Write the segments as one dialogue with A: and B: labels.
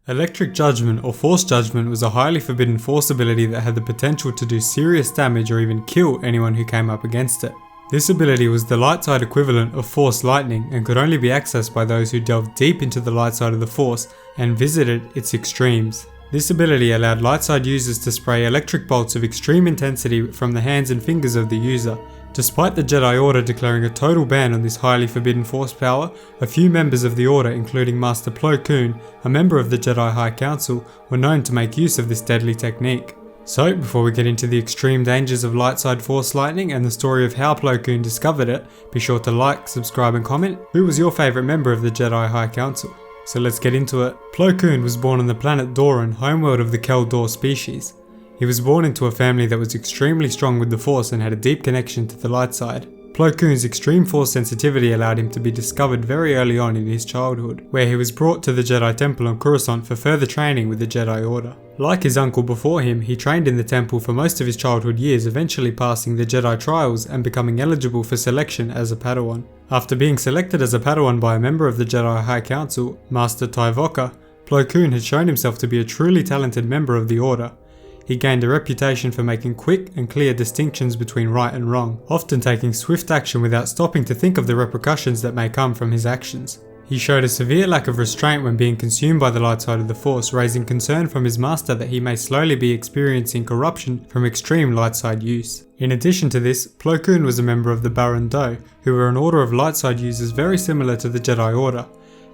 A: Electric Judgement or Force Judgement was a highly forbidden Force ability that had the potential to do serious damage or even kill anyone who came up against it. This ability was the light side equivalent of Force Lightning and could only be accessed by those who delved deep into the light side of the Force and visited its extremes. This ability allowed light side users to spray electric bolts of extreme intensity from the hands and fingers of the user. Despite the Jedi Order declaring a total ban on this highly forbidden Force power, a few members of the Order, including Master Plo Koon, a member of the Jedi High Council, were known to make use of this deadly technique. So, before we get into the extreme dangers of light side Force Lightning and the story of how Plo Koon discovered it, be sure to like, subscribe and comment. Who was your favourite member of the Jedi High Council? So let's get into it. Plo Koon was born on the planet Doran, homeworld of the Kel Dor species. He was born into a family that was extremely strong with the Force and had a deep connection to the light side. Plo Koon's extreme Force sensitivity allowed him to be discovered very early on in his childhood, where he was brought to the Jedi Temple on Coruscant for further training with the Jedi Order. Like his uncle before him, he trained in the temple for most of his childhood years, eventually passing the Jedi trials and becoming eligible for selection as a Padawan. After being selected as a Padawan by a member of the Jedi High Council, Master Tyvoka, Plo Koon had shown himself to be a truly talented member of the Order. He gained a reputation for making quick and clear distinctions between right and wrong, often taking swift action without stopping to think of the repercussions that may come from his actions. He showed a severe lack of restraint when being consumed by the light side of the Force, raising concern from his master that he may slowly be experiencing corruption from extreme light side use. In addition to this, Plo Koon was a member of the Baron Do, who were an order of light side users very similar to the Jedi Order.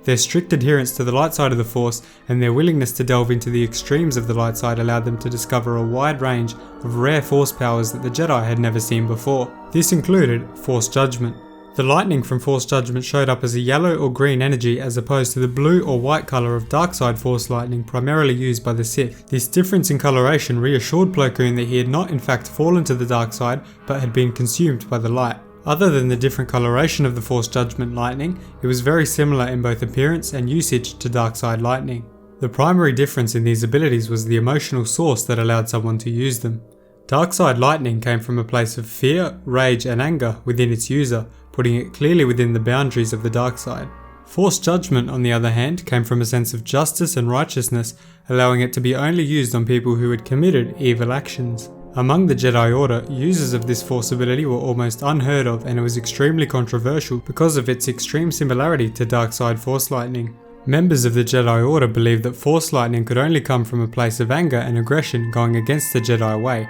A: Their strict adherence to the light side of the Force and their willingness to delve into the extremes of the light side allowed them to discover a wide range of rare Force powers that the Jedi had never seen before. This included Force Judgement. The lightning from Force Judgement showed up as a yellow or green energy as opposed to the blue or white colour of Dark Side Force Lightning primarily used by the Sith. This difference in coloration reassured Plo Koon that he had not in fact fallen to the dark side but had been consumed by the light. Other than the different coloration of the Force Judgement Lightning, it was very similar in both appearance and usage to Dark Side Lightning. The primary difference in these abilities was the emotional source that allowed someone to use them. Dark Side Lightning came from a place of fear, rage and anger within its user, putting it clearly within the boundaries of the dark side. Force Judgement, on the other hand, came from a sense of justice and righteousness, allowing it to be only used on people who had committed evil actions. Among the Jedi Order, users of this Force ability were almost unheard of, and it was extremely controversial because of its extreme similarity to Dark Side Force Lightning. Members of the Jedi Order believed that Force Lightning could only come from a place of anger and aggression going against the Jedi way.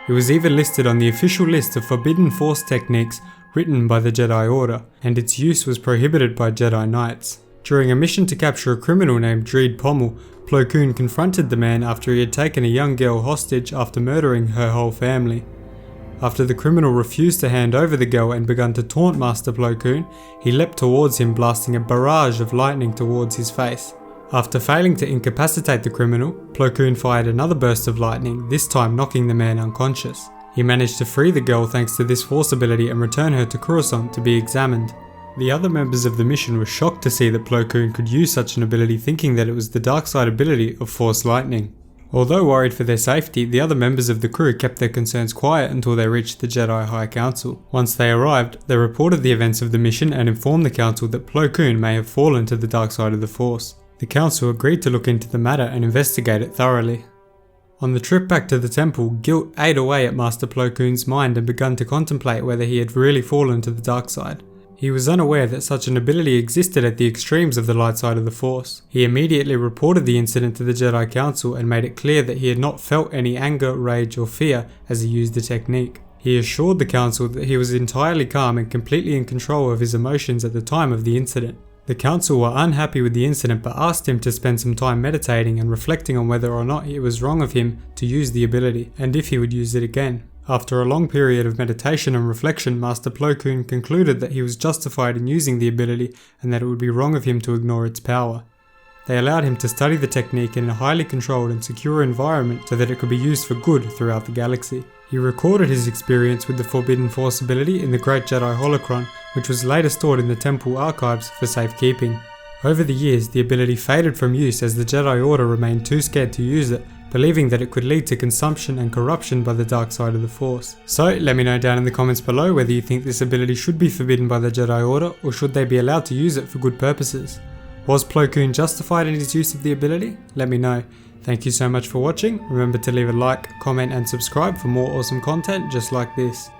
A: It was even listed on the official list of forbidden Force techniques written by the Jedi Order, and its use was prohibited by Jedi Knights. During a mission to capture a criminal named Dreed Pommel, Plo Koon confronted the man after he had taken a young girl hostage after murdering her whole family. After the criminal refused to hand over the girl and began to taunt Master Plo Koon, he leapt towards him, blasting a barrage of lightning towards his face. After failing to incapacitate the criminal, Plo Koon fired another burst of lightning, this time knocking the man unconscious. He managed to free the girl thanks to this Force ability and return her to Coruscant to be examined. The other members of the mission were shocked to see that Plo Koon could use such an ability, thinking that it was the dark side ability of Force Lightning. Although worried for their safety, the other members of the crew kept their concerns quiet until they reached the Jedi High Council. Once they arrived, they reported the events of the mission and informed the Council that Plo Koon may have fallen to the dark side of the Force. The Council agreed to look into the matter and investigate it thoroughly. On the trip back to the temple, guilt ate away at Master Plo Koon's mind and began to contemplate whether he had really fallen to the dark side. He was unaware that such an ability existed at the extremes of the light side of the Force. He immediately reported the incident to the Jedi Council and made it clear that he had not felt any anger, rage or fear as he used the technique. He assured the Council that he was entirely calm and completely in control of his emotions at the time of the incident. The Council were unhappy with the incident but asked him to spend some time meditating and reflecting on whether or not it was wrong of him to use the ability, and if he would use it again. After a long period of meditation and reflection, Master Plo Koon concluded that he was justified in using the ability and that it would be wrong of him to ignore its power. They allowed him to study the technique in a highly controlled and secure environment so that it could be used for good throughout the galaxy. He recorded his experience with the Forbidden Force ability in the Great Jedi Holocron, which was later stored in the temple archives for safekeeping. Over the years, the ability faded from use as the Jedi Order remained too scared to use it, believing that it could lead to consumption and corruption by the dark side of the Force. So let me know down in the comments below whether you think this ability should be forbidden by the Jedi Order or should they be allowed to use it for good purposes. Was Plo Koon justified in his use of the ability? Let me know. Thank you so much for watching. Remember to leave a like, comment and subscribe for more awesome content just like this.